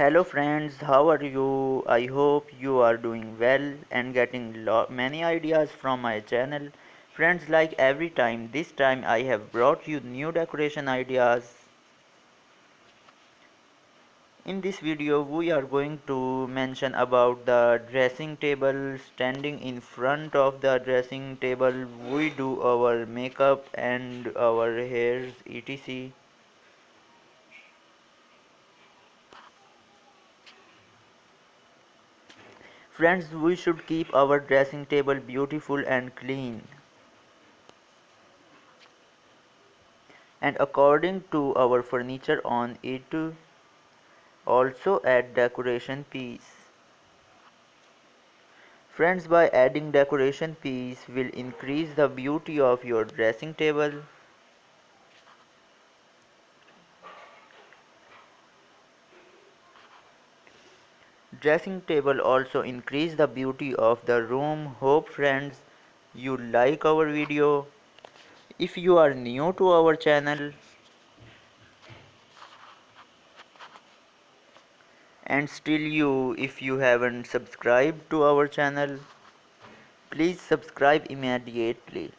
Hello friends, how are you? I hope you are doing well and getting many ideas from my channel. Friends, like every time, this time I have brought you new decoration ideas. In this video we are going to mention about the dressing table. Standing in front of the dressing table we do our makeup and our hairs etc. Friends, we should keep our dressing table beautiful and clean. And according to our furniture on it, also add decoration piece. Friends, by adding decoration piece will increase the beauty of your dressing table. Dressing table also increase the beauty of the room. Hope friends you like our video. If you are new to our channel and still if you haven't subscribed to our channel, please subscribe immediately.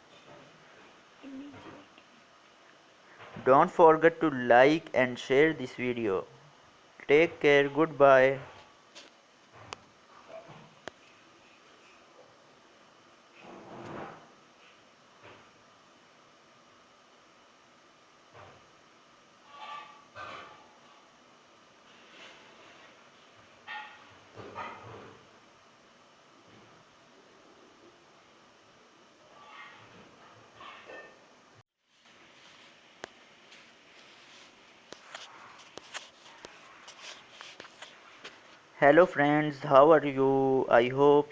Don't forget to like and share this video. Take care, goodbye. Hello friends, how are you? I hope